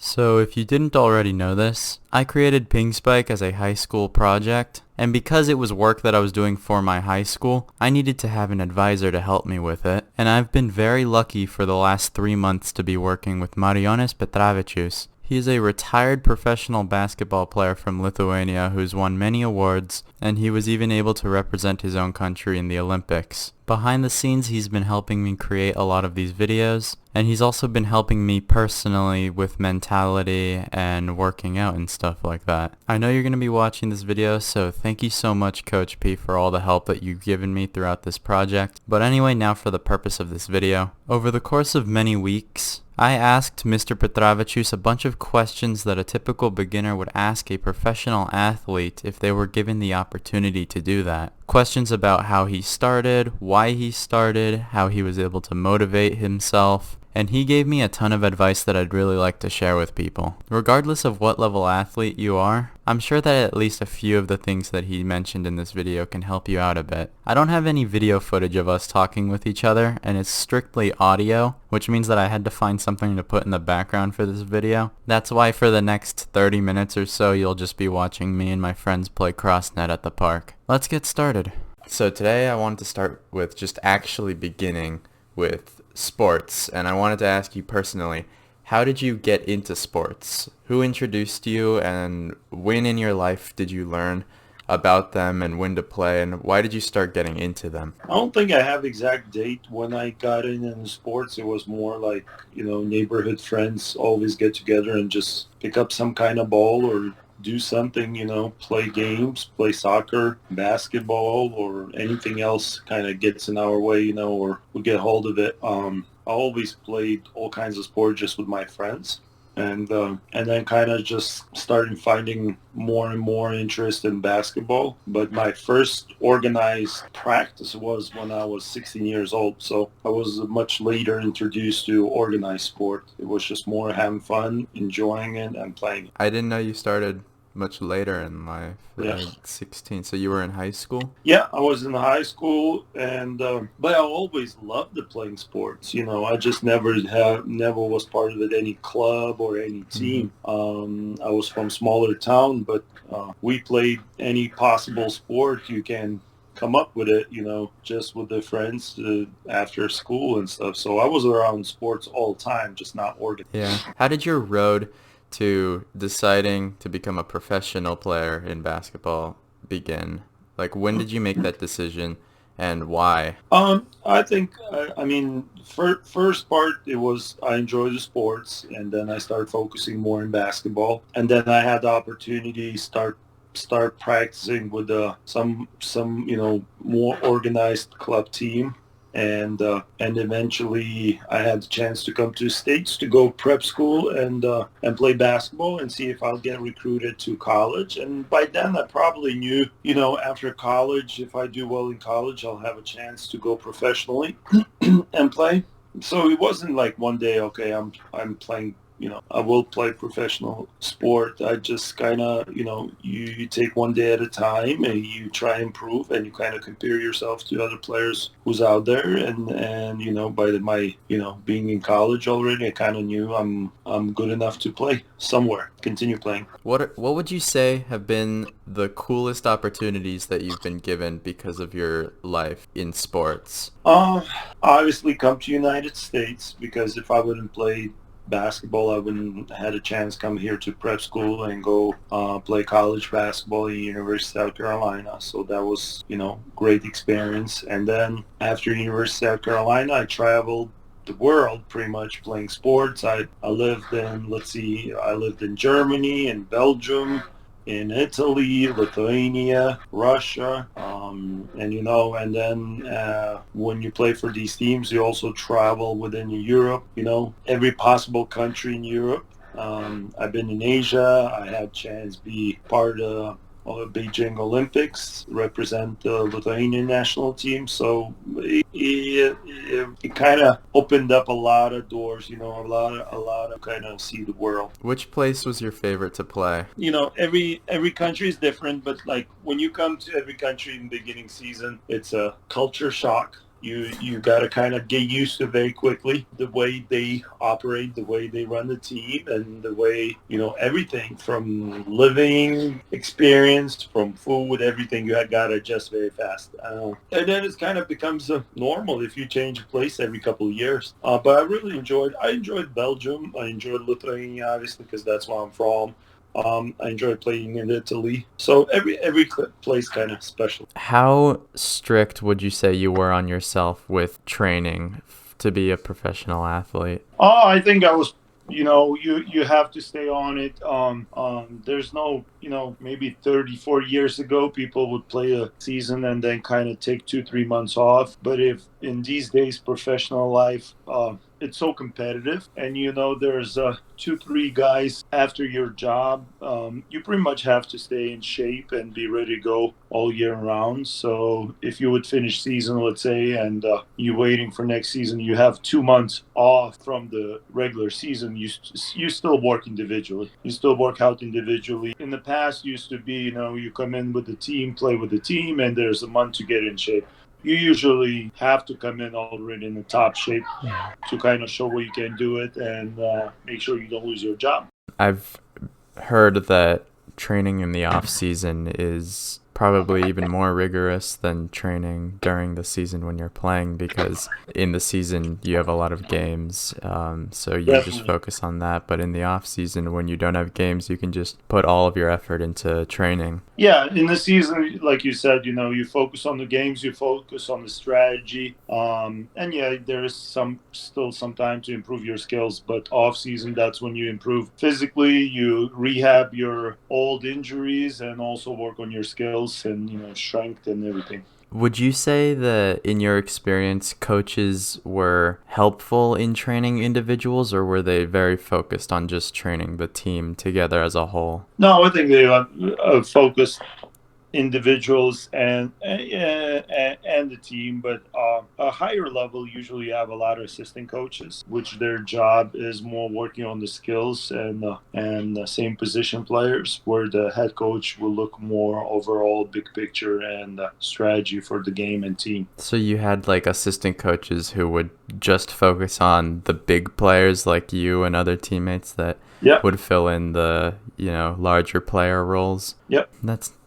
So if you didn't already know this, I created PingSpike as a high school project, and because it was work that I was doing for my high school, I needed to have an advisor to help me with it, and I've been very lucky for the last 3 months to be working with Marijonas Petravičius. He is a retired professional basketball player from Lithuania who's won many awards, and he was even able to represent his own country in the Olympics. Behind the scenes, he's been helping me create a lot of these videos, and he's also been helping me personally with mentality and working out and stuff like that. I know you're going to be watching this video, so thank you so much, Coach P, for all the help that you've given me throughout this project. But anyway, now for the purpose of this video. Over the course of many weeks, I asked Mr. Petravičius a bunch of questions that a typical beginner would ask a professional athlete if they were given the opportunity to do that. Questions about how he started, why he started, how he was able to motivate himself, and he gave me a ton of advice that I'd really like to share with people. Regardless of what level athlete you are, I'm sure that at least a few of the things that he mentioned in this video can help you out a bit. I don't have any video footage of us talking with each other, and it's strictly audio, which means that I had to find something to put in the background for this video. That's why for the next 30 minutes or so, you'll just be watching me and my friends play CrossNet at the park. Let's get started. So today I wanted to start with just actually beginning with sports, and I wanted to ask you personally, how did you get into sports? Who introduced you, and when in your life did you learn about them and when to play, and why did you start getting into them? I don't think I have exact date when I got in sports. It was more like, neighborhood friends always get together and just pick up some kind of ball or do something, play games, play soccer, basketball, or anything else kind of gets in our way, or we get hold of it. I always played all kinds of sports just with my friends. And then kind of just started finding more and more interest in basketball. But my first organized practice was when I was 16 years old. So I was much later introduced to organized sport. It was just more having fun, enjoying it, and playing. I didn't know you started much later in life, Yeah. at 16, so you were in high school? Yeah, I was in high school, and but I always loved the playing sports. I just never was part of any club or any team. I was from smaller town, but we played any possible sport you can come up with it, just with the friends after school and stuff. So I was around sports all the time, just not organized. Yeah. How did your road to deciding to become a professional player in basketball begin? Like, when did you make that decision and why? I think, first part, it was I enjoyed the sports, and then I started focusing more in basketball. And then I had the opportunity to start practicing with some more organized club team. And eventually I had the chance to come to the States to go prep school and play basketball and see if I'll get recruited to college. And by then I probably knew, after college, if I do well in college, I'll have a chance to go professionally and play. So it wasn't like one day, okay, I'm playing, I will play professional sport. I just kind of, you take one day at a time and you try and improve, and you kind of compare yourself to other players who's out there. And by my, being in college already, I kind of knew I'm good enough to play somewhere, continue playing. What would you say have been the coolest opportunities that you've been given because of your life in sports? Obviously come to United States, because if I wouldn't play basketball, I wouldn't had a chance to come here to prep school and go play college basketball at University of South Carolina. So that was, great experience. And then after University of South Carolina, I traveled the world pretty much playing sports. I lived in Germany, in Belgium, in Italy, Lithuania, Russia, and then when you play for these teams, you also travel within Europe, every possible country in Europe. I've been in Asia. I had a chance to be part of Beijing Olympics, represent the Lithuanian national team. So it kind of opened up a lot of doors, a lot of kind of see the world. Which place was your favorite to play? Every country is different, but like when you come to every country in the beginning season, it's a culture shock. You got to kind of get used to very quickly the way they operate, the way they run the team, and the way, everything from living experience, from food, everything you got to adjust very fast. And then it kind of becomes normal if you change a place every couple of years. But I enjoyed Belgium. I enjoyed Lithuania, obviously, because that's where I'm from. I enjoy playing in Italy. So every place kind of special. How strict would you say you were on yourself with training to be a professional athlete? Oh, I think I was. You have to stay on it. There's no, maybe 30, 40 years ago, people would play a season and then kind of take 2, 3 months off. But if in these days, professional life, it's so competitive, and there's 2, 3 guys after your job. You pretty much have to stay in shape and be ready to go all year round. So if you would finish season, let's say, and you're waiting for next season, you have 2 months off from the regular season. You still work individually. You still work out individually. In the past, used to be, you come in with the team, play with the team, and there's a month to get in shape. You usually have to come in already in the top shape to kind of show where you can do it and make sure you don't lose your job. I've heard that training in the off season is probably even more rigorous than training during the season when you're playing, because in the season you have a lot of games, so you Definitely. just focus on that. But in the off season, when you don't have games, you can just put all of your effort into training. Yeah, in the season, like you said, you focus on the games, you focus on the strategy, and yeah, there is still some time to improve your skills. But off season, that's when you improve physically, you rehab your old injuries, and also work on your skills and strength and everything. Would you say that in your experience, coaches were helpful in training individuals, or were they very focused on just training the team together as a whole? No, I think they are focused individuals and the team, but a higher level usually you have a lot of assistant coaches, which their job is more working on the skills and the same position players, where the head coach will look more overall big picture and strategy for the game and team. So you had like assistant coaches who would just focus on the big players like you and other teammates that Yep. would fill in the, larger player roles. Yep.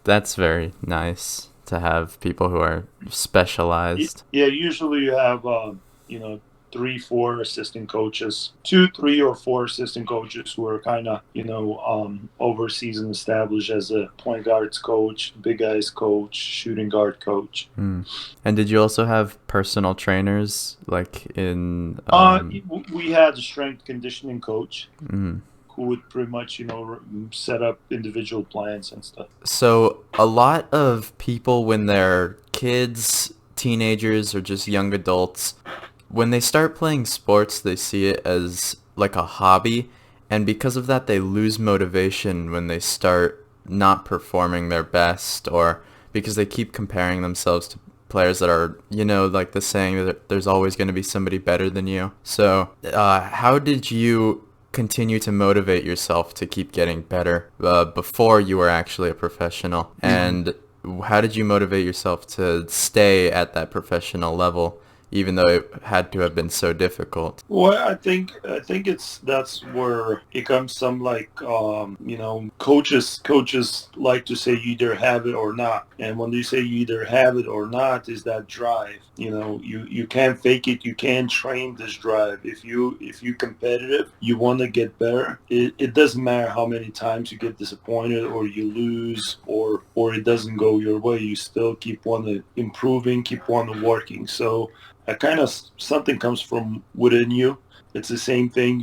That's very nice to have people who are specialized. Yeah, usually you have 3, 4 assistant coaches, 2, 3, or 4 assistant coaches who are kind of overseas and established as a point guards coach, big guys coach, shooting guard coach. And did you also have personal trainers like in? We had a strength conditioning coach. Mm. Who would pretty much, set up individual plans and stuff. So a lot of people, when they're kids, teenagers, or just young adults, when they start playing sports, they see it as like a hobby. And because of that, they lose motivation when they start not performing their best, or because they keep comparing themselves to players that are, like the saying that there's always going to be somebody better than you. So how did you continue to motivate yourself to keep getting better before you were actually a professional? And how did you motivate yourself to stay at that professional level, even though it had to have been so difficult? Well, I think that's where it comes some coaches like to say you either have it or not. And when they say you either have it or not, is that drive. You can't fake it. You can't train this drive. If you competitive, you want to get better. It doesn't matter how many times you get disappointed or you lose or it doesn't go your way. You still keep on improving, keep on working. So that kind of something comes from within you. It's the same thing,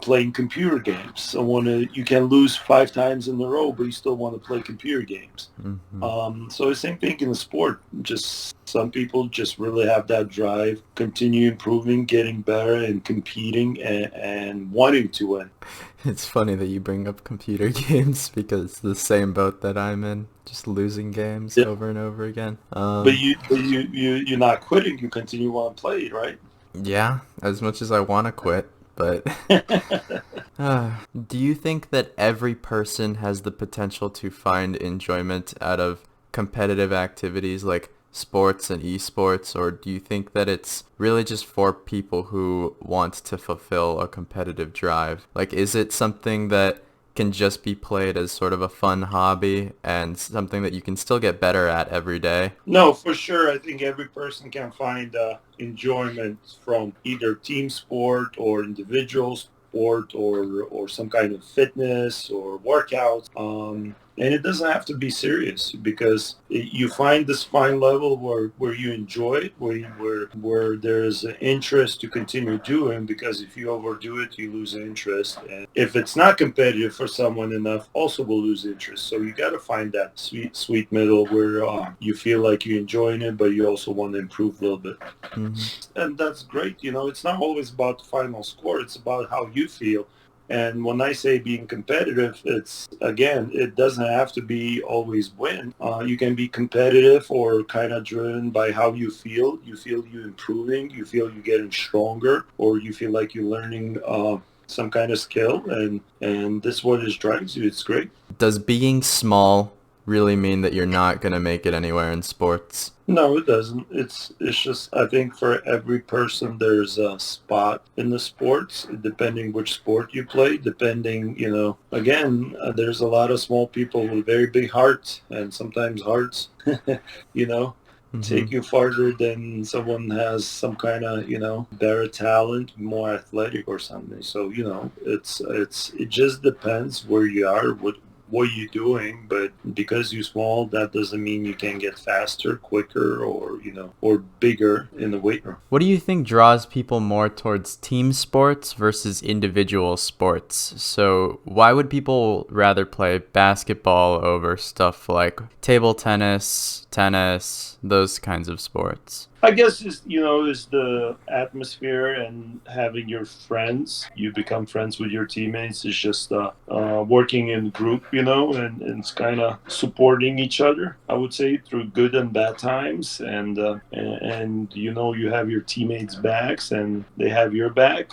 playing computer games. So you can lose 5 times in a row, but you still want to play computer games. Mm-hmm. So the same thing in the sport. Just some people just really have that drive, continue improving, getting better, and competing and wanting to win. It's funny that you bring up computer games, because it's the same boat that I'm in, just losing games over and over again. But you're not quitting. You continue on playing, right? Yeah, as much as I want to quit, but do you think that every person has the potential to find enjoyment out of competitive activities? Like, sports and esports, or do you think that it's really just for people who want to fulfill a competitive drive? Like, is it something that can just be played as sort of a fun hobby and something that you can still get better at every day? No, for sure. I think every person can find enjoyment from either team sport or individual sport or some kind of fitness or workout. And it doesn't have to be serious because you find this fine level where you enjoy it, where there's an interest to continue doing. Because if you overdo it, you lose interest, and if it's not competitive for someone enough, also will lose interest. So you got to find that sweet middle where you feel like you're enjoying it, but you also want to improve a little bit, Hmm. and that's great. It's not always about the final score; it's about how you feel. And when I say being competitive, it's, again, it doesn't have to be always win. You can be competitive or kind of driven by how you feel. You feel you improving, you feel you getting stronger, or you feel like you're learning some kind of skill, and this is what is drives you. It's great. Does being small really mean that you're not going to make it anywhere in sports? No, it doesn't. It's just, I think for every person there's a spot in the sports, depending which sport you play, depending, again, there's a lot of small people with very big hearts, and sometimes hearts, you know, Hmm. take you farther than someone has some kind of, better talent, more athletic or something. So, it just depends where you are, what you're doing, but because you're small, that doesn't mean you can get faster, quicker, or bigger in the weight room. What do you think draws people more towards team sports versus individual sports? So why would people rather play basketball over stuff like table tennis, tennis, those kinds of sports? I guess is the atmosphere and having your friends. You become friends with your teammates. It's just working in group, and it's kind of supporting each other. I would say through good and bad times, and you have your teammates' backs and they have your back.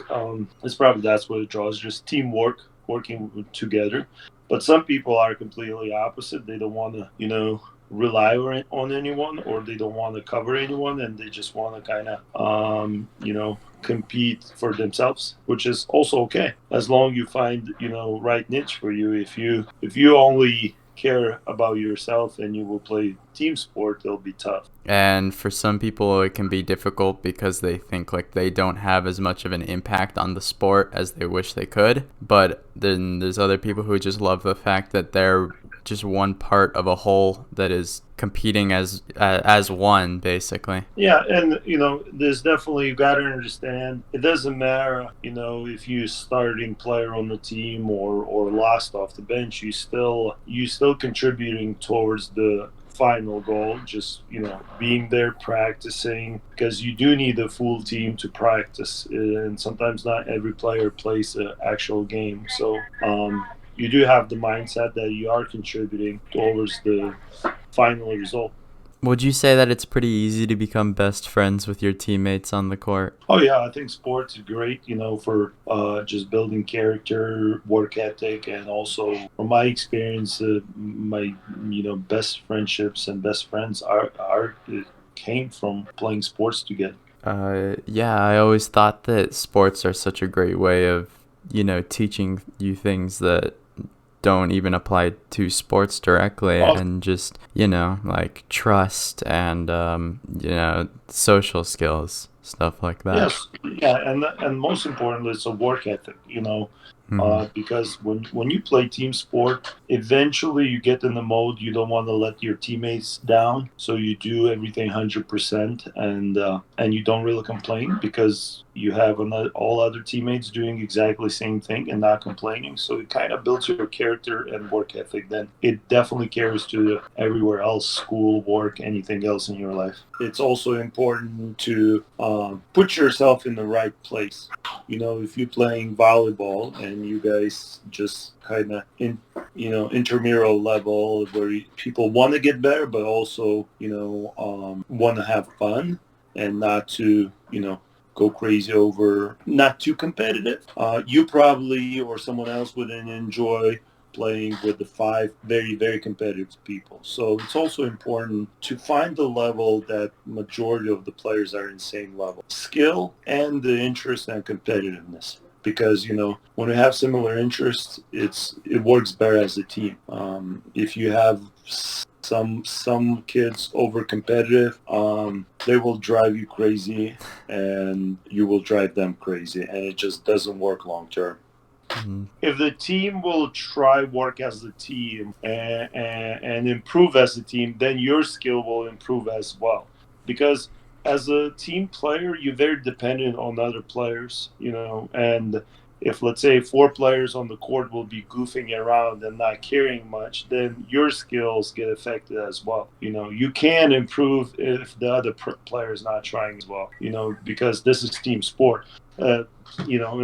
It's probably that's what it draws. Just teamwork, working together. But some people are completely opposite. They don't want to, rely on anyone, or they don't want to cover anyone, and they just want to kind of compete for themselves, which is also okay as long you find right niche for you. If you only care about yourself and you will play team sport, it'll be tough. And for some people, it can be difficult because they think like they don't have as much of an impact on the sport as they wish they could. But then there's other people who just love the fact that they're just one part of a whole that is competing as one, basically. Yeah, and there's definitely, you got to understand. It doesn't matter, if you starting player on the team or lost off the bench. You still contributing towards the final goal. Just being there practicing, because you do need a full team to practice, and sometimes not every player plays the actual game. So you do have the mindset that you are contributing towards the final result. Would you say that it's pretty easy to become best friends with your teammates on the court? Oh yeah, I think sports is great, for just building character, work ethic, and also from my experience, my best friendships and best friends are came from playing sports together. Yeah, I always thought that sports are such a great way of, teaching you things that don't even apply to sports directly, Oh, and just, like trust and, social skills, stuff like that. yes, yeah, and most importantly, it's a work ethic. Hmm. Because when you play team sport, eventually you get in the mode you don't want to let your teammates down, so you do everything 100%, and you don't really complain because you have all other teammates doing exactly the same thing and not complaining. So it kind of builds your character and work ethic. Then it definitely carries to everywhere else, school, work, anything else in your life. It's also important to put yourself in the right place. If you're playing volleyball and you guys just kind of intramural level where people want to get better, but also want to have fun and not to go crazy over, not too competitive. You probably or someone else wouldn't enjoy playing with the five very, very competitive people. So it's also important to find the level that majority of the players are in the same level. Skill and the interest and competitiveness. Because, when we have similar interests, it works better as a team. If you have some kids over competitive, they will drive you crazy and you will drive them crazy, and it just doesn't work long term. Mhm. If the team will try work as a team and improve as a team, then your skill will improve as well. Because as a team player, you're very dependent on other players, and if, let's say, four players on the court will be goofing around and not caring much, then your skills get affected as well. You can improve if the other player is not trying as well, because this is team sport. In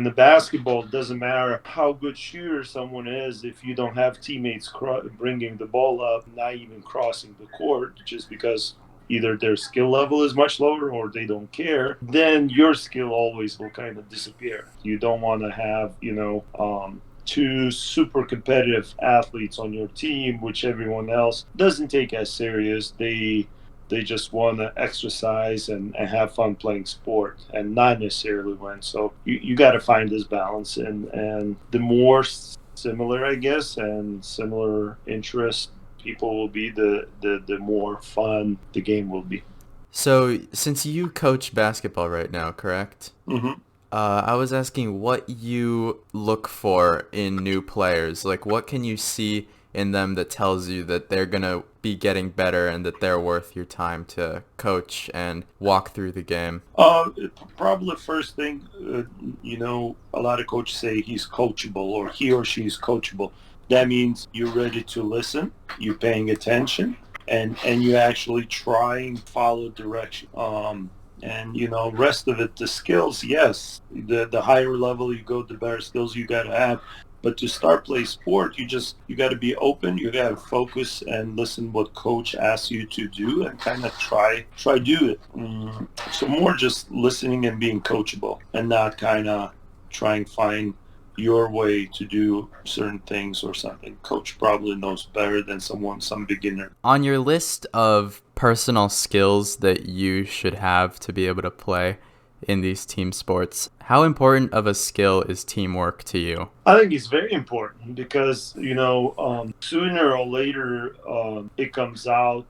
the basketball, it doesn't matter how good shooter someone is if you don't have teammates bringing the ball up, not even crossing the court, just because either their skill level is much lower or they don't care, then your skill always will kind of disappear. You don't want to have, two super competitive athletes on your team, which everyone else doesn't take as serious. They just want to exercise and have fun playing sport and not necessarily win. So you got to find this balance, and the more similar, I guess, and similar interests people will be, the more fun the game will be. So, since you coach basketball right now, correct? Mm-hmm. I was asking what you look for in new players. Like, what can you see in them that tells you that they're going to be getting better and that they're worth your time to coach and walk through the game? Probably the first thing, a lot of coaches say he's coachable or he or she is coachable. That means you're ready to listen, you're paying attention, and you actually try and follow direction. And rest of it, the skills, yes, the higher level you go, the better skills you got to have. But to start play sport, you got to be open, you got to focus and listen what coach asks you to do, and kind of try do it. So more just listening and being coachable, and not kind of trying to find your way to do certain things or something. Coach probably knows better than some beginner. On your list of personal skills that you should have to be able to play in these team sports, how important of a skill is teamwork to you? I think it's very important because, sooner or later it comes out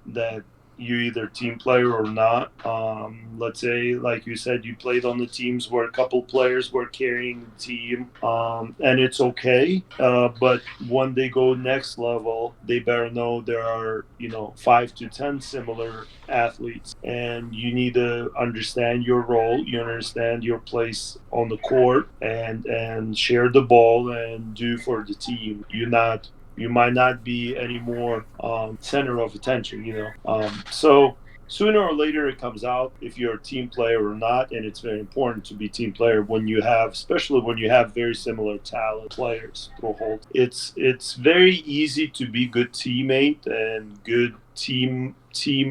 that you either team player or not. Let's say, like you said, you played on the teams where a couple players were carrying the team, and it's okay. But when they go next level, they better know there are, 5 to 10 similar athletes, and you need to understand your role. You understand your place on the court, and share the ball and do for the team. You might not be any more center of attention, So sooner or later it comes out if you're a team player or not, and it's very important to be team player especially when you have very similar talent players. It's very easy to be good teammate and good team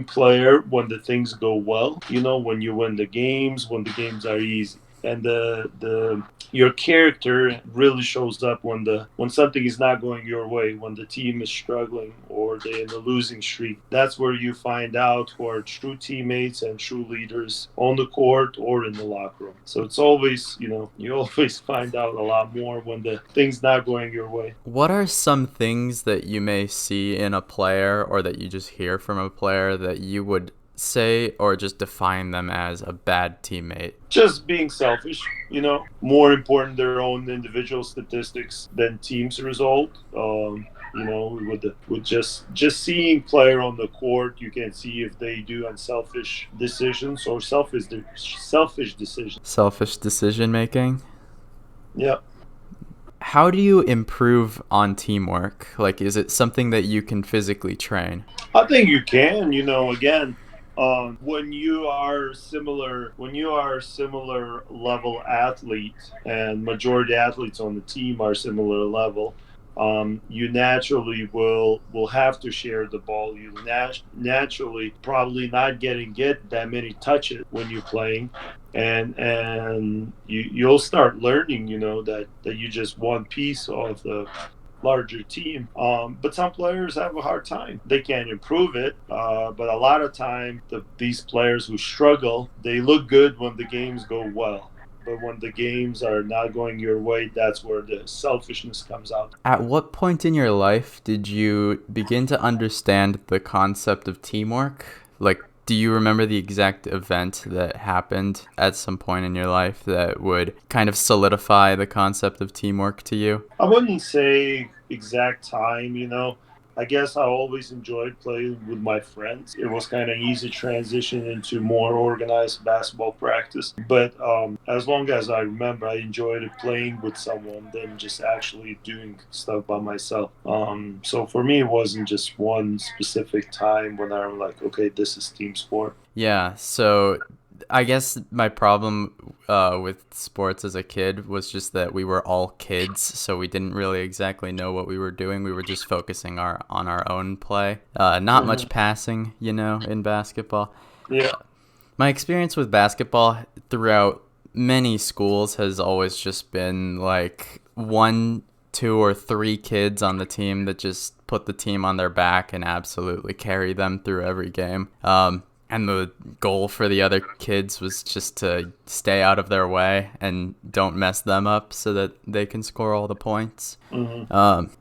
player when the things go well. When you win the games, when the games are easy, and the your character really shows up when something is not going your way, when the team is struggling or they're in a losing streak. That's where you find out who are true teammates and true leaders on the court or in the locker room. So it's always, you always find out a lot more when the thing's not going your way. What are some things that you may see in a player or that you just hear from a player that you would say or just define them as a bad teammate? Just being selfish, more important their own individual statistics than team's result. With just seeing player on the court, you can see if they do unselfish decisions or selfish decisions. Selfish decision making? Yeah. How do you improve on teamwork? Like, is it something that you can physically train? I think you can, again, when you are similar level athletes, and majority athletes on the team are similar level, you naturally will have to share the ball. You naturally probably not get that many touches when you're playing, and you'll start learning, that you just one piece of larger team. But some players have a hard time. They can't improve it. But a lot of time, these players who struggle, they look good when the games go well. But when the games are not going your way, that's where the selfishness comes out. At what point in your life did you begin to understand the concept of teamwork? Like, do you remember the exact event that happened at some point in your life that would kind of solidify the concept of teamwork to you? I wouldn't say exact time, I guess I always enjoyed playing with my friends. It was kind of easy transition into more organized basketball practice. But as long as I remember, I enjoyed it playing with someone than just actually doing stuff by myself. So for me, it wasn't just one specific time when I'm like, okay, this is team sport. Yeah, so I guess my problem with sports as a kid was just that we were all kids, so we didn't really exactly know what we were doing. We were just focusing on our own play. Not much Hmm. passing, in basketball. Yeah. My experience with basketball throughout many schools has always just been like one, two, or three kids on the team that just put the team on their back and absolutely carry them through every game. And the goal for the other kids was just to stay out of their way and don't mess them up so that they can score all the points. Hmm.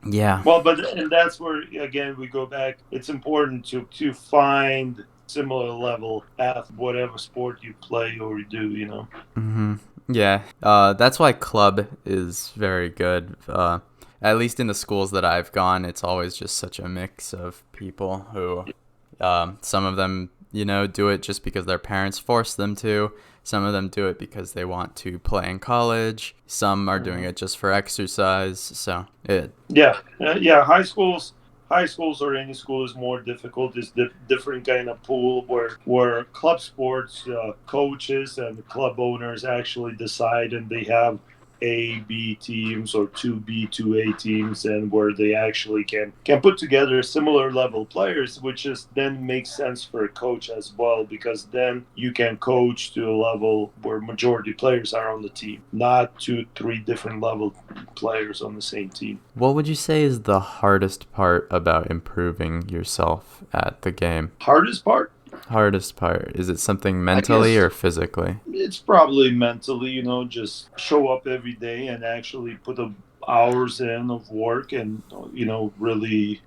Yeah. Well, and that's where again we go back. It's important to find similar level at whatever sport you play or you do. hmm Yeah. That's why club is very good. At least in the schools that I've gone, it's always just such a mix of people who, some of them, do it just because their parents force them to. Some of them do it because they want to play in college. Some are doing it just for exercise. So Yeah. High schools or any school is more difficult. It's different kind of pool where club sports coaches and club owners actually decide, and they have A-B teams or 2B 2A teams, and where they actually can put together similar level players, which is then makes sense for a coach as well, because then you can coach to a level where majority players are on the team, not two three different level players on the same team. what would you say is the hardest part about improving yourself at the game? Hardest part, Hardest part. Is it something I mentally guess, or physically? it's probably mentally, just show up every day and actually put the hours in of work, and really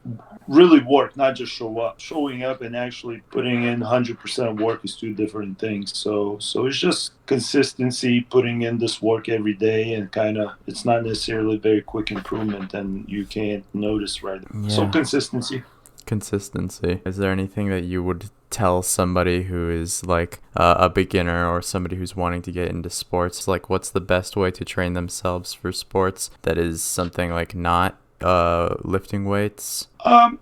really work, not just show up. Showing up and actually putting in 100% work is two different things. So it's just consistency, putting in this work every day, and kind of it's not necessarily very quick improvement and you can't notice right. So Yeah. consistency. Consistency. Is there anything that you would tell somebody who is like a beginner or somebody who's wanting to get into sports? Like, what's the best way to train themselves for sports that is something like not lifting weights? Well,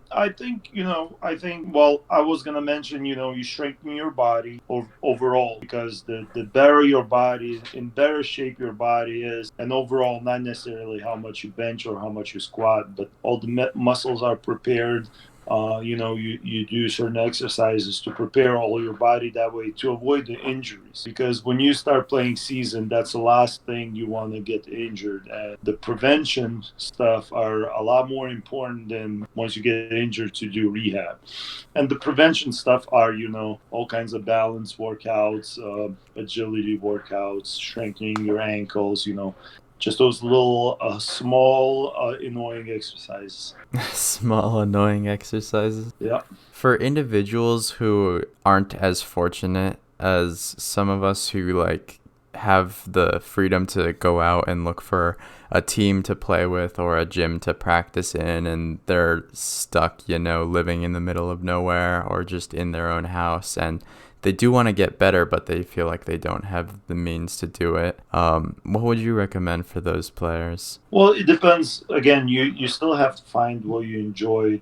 I was gonna mention, you strengthen your body overall, because the better your body, in better shape your body is, and overall, not necessarily how much you bench or how much you squat, but all the muscles are prepared. You do certain exercises to prepare all your body that way to avoid the injuries. Because when you start playing season, that's the last thing you want to get injured. And the prevention stuff are a lot more important than once you get injured to do rehab. And the prevention stuff are, all kinds of balance workouts, agility workouts, strengthening your ankles, just those little small annoying exercises. Small, annoying exercises. Yeah. For individuals who aren't as fortunate as some of us who like have the freedom to go out and look for a team to play with or a gym to practice in, and they're stuck, living in the middle of nowhere or just in their own house, and they do want to get better, but they feel like they don't have the means to do it. What would you recommend for those players? Well, it depends. Again, you still have to find what you enjoy.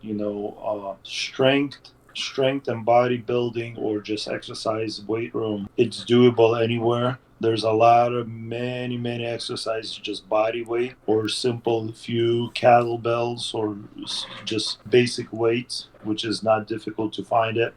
Strength and bodybuilding, or just exercise, weight room. It's doable anywhere. There's a lot of many exercises, just body weight or simple few kettlebells or just basic weights. which is not difficult to find it.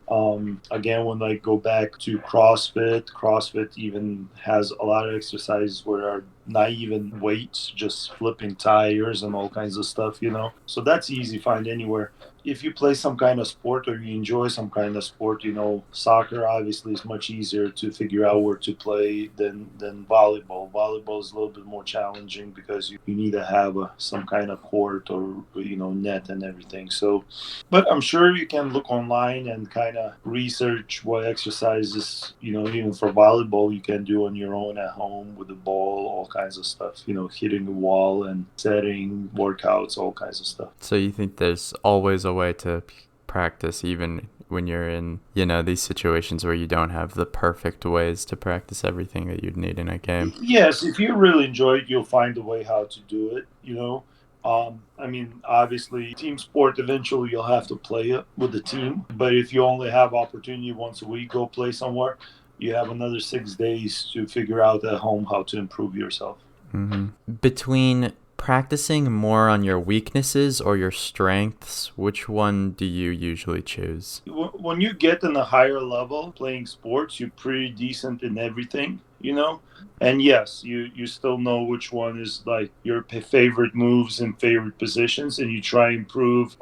Again, when I go back to CrossFit even has a lot of exercises where are not even weights, just flipping tires and all kinds of stuff, So that's easy to find anywhere. If you play some kind of sport or you enjoy some kind of sport, soccer obviously is much easier to figure out where to play than volleyball. Volleyball is a little bit more challenging because you need to have some kind of court or net and everything. So, but I'm sure you can look online and kind of research what exercises, even for volleyball, you can do on your own at home with the ball, all kinds of stuff, hitting the wall and setting workouts, all kinds of stuff. So you think there's always a way to practice even when you're in, these situations where you don't have the perfect ways to practice everything that you'd need in a game? Yes, if you really enjoy it, you'll find a way how to do it, obviously, team sport, eventually you'll have to play it with the team. But if you only have opportunity once a week, go play somewhere, you have another 6 days to figure out at home how to improve yourself. Mm-hmm. Between practicing more on your weaknesses or your strengths, which one do you usually choose? When you get in a higher level playing sports, you're pretty decent in everything, And yes, you still know which one is like your favorite moves and favorite positions, and you try and improve.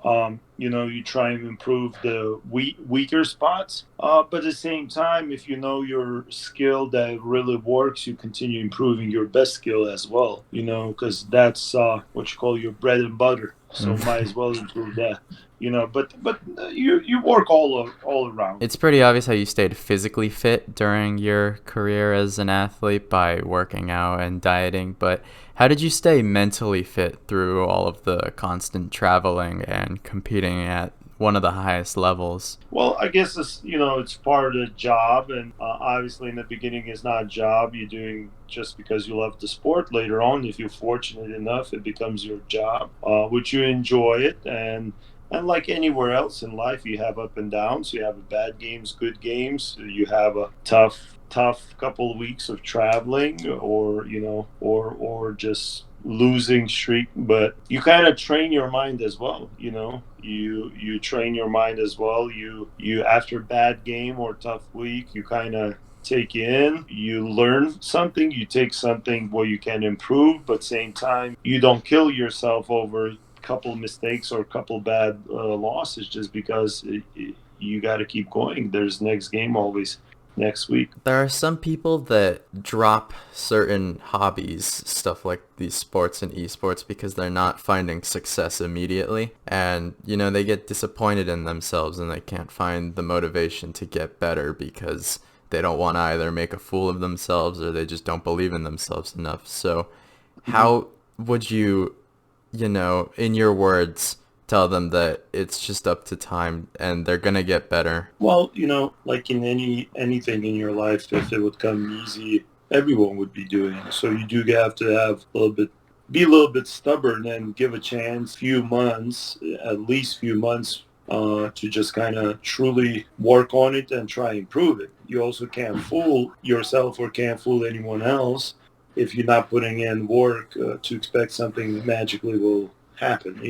You try and improve the weaker spots. But at the same time, if you know your skill that really works, you continue improving your best skill as well. Because that's what you call your bread and butter. So might as well improve that. But you work all around. It's pretty obvious how you stayed physically fit during your career as an athlete by working out and dieting, but how did you stay mentally fit through all of the constant traveling and competing at one of the highest levels? Well, I guess it's part of the job, and obviously in the beginning it's not a job you're doing just because you love the sport. Later on, if you're fortunate enough, it becomes your job, which you enjoy it. And like anywhere else in life, you have up and downs. You have bad games, good games. You have a tough couple of weeks of traveling, or just losing streak. But you kind of train your mind as well. You train your mind as well. You after a bad game or tough week, you kind of take in, you learn something, you take something where you can improve, but same time you don't kill yourself over couple mistakes or a couple bad losses just because you got to keep going. There's next game always next week. There are some people that drop certain hobbies, stuff like these sports and esports, because they're not finding success immediately, and they get disappointed in themselves and they can't find the motivation to get better because they don't want to either make a fool of themselves or they just don't believe in themselves enough. So how would you in your words, tell them that it's just up to time and they're going to get better? Well, like in anything in your life, if it would come easy, everyone would be doing it. So you do have to have be a little bit stubborn and give a chance, at least few months, to just kind of truly work on it and try and improve it. You also can't fool yourself or can't fool anyone else if you're not putting in work to expect something magically will happen,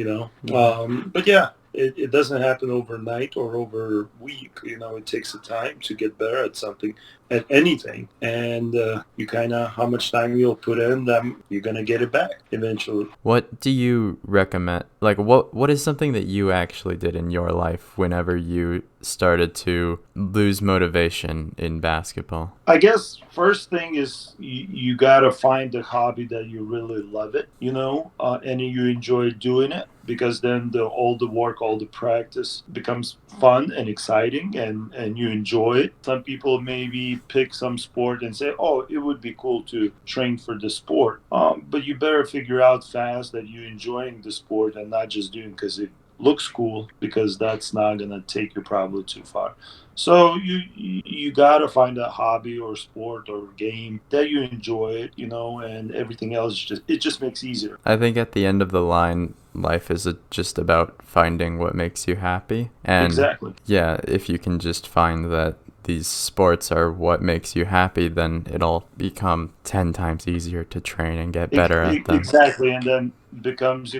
But yeah, it doesn't happen overnight or over a week. It takes a time to get better at something, at anything. And you kind of, how much time you'll put in, then you're going to get it back eventually. What do you recommend? Like, what is something that you actually did in your life whenever you started to lose motivation in basketball? I guess first thing is you got to find a hobby that you really love it, and you enjoy doing it, because then all the work, all the practice becomes fun and exciting, and you enjoy it. Some people maybe pick some sport and say, oh, it would be cool to train for the sport. But you better figure out fast that you're enjoying the sport and not just doing because it looks cool, because that's not going to take you probably too far. So you got to find a hobby or sport or game that you enjoy it, and everything else just makes easier. I think at the end of the line, life is just about finding what makes you happy. And exactly. Yeah, if you can just find that these sports are what makes you happy, then it'll become 10 times easier to train and get better at them. Exactly. And then becomes,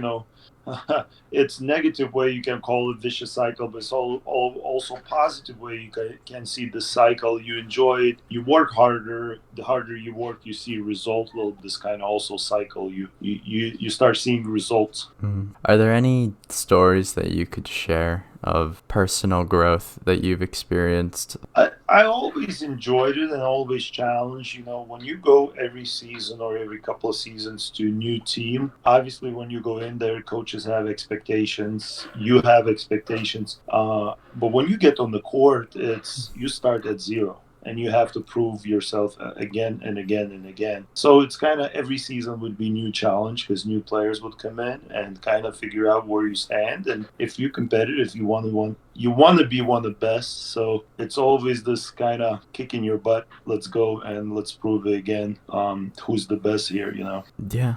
It's negative way you can call it vicious cycle, but it's also positive way you can see the cycle. You enjoy it, you work harder. The harder you work, you see result. Well, this kind of also cycle. You start seeing results. Mm. Are there any stories that you could share of personal growth that you've experienced? I always enjoyed it and always challenged. You know, when you go every season or every couple of seasons to a new team, obviously when you go in there, coaches have expectations, you have expectations. But when you get on the court, it's you start at zero. And you have to prove yourself again and again and again. So it's kind of every season would be new challenge because new players would come in and kind of figure out where you stand. And if you're competitive, you want to be one of the best. So it's always this kind of kicking your butt. Let's go and let's prove it again. Who's the best here? You know. Yeah.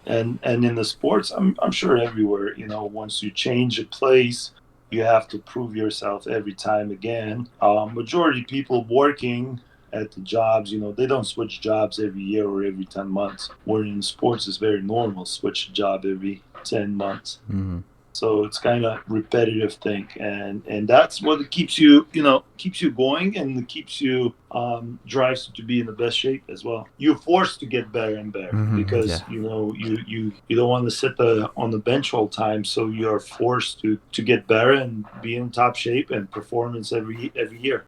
And in the sports, I'm sure everywhere. You know, once you change a place, you have to prove yourself every time again. Majority of people working at the jobs, you know, they don't switch jobs every year or every 10 months. Where in sports is very normal, switch job every 10 months. Mm-hmm. So it's kind of repetitive thing, and that's what keeps you, you know, keeps you going and keeps you drives you to be in the best shape as well. You're forced to get better and better Mm-hmm. because Yeah. you know you don't want to sit on the bench all the time. So you are forced to get better and be in top shape and performance every year.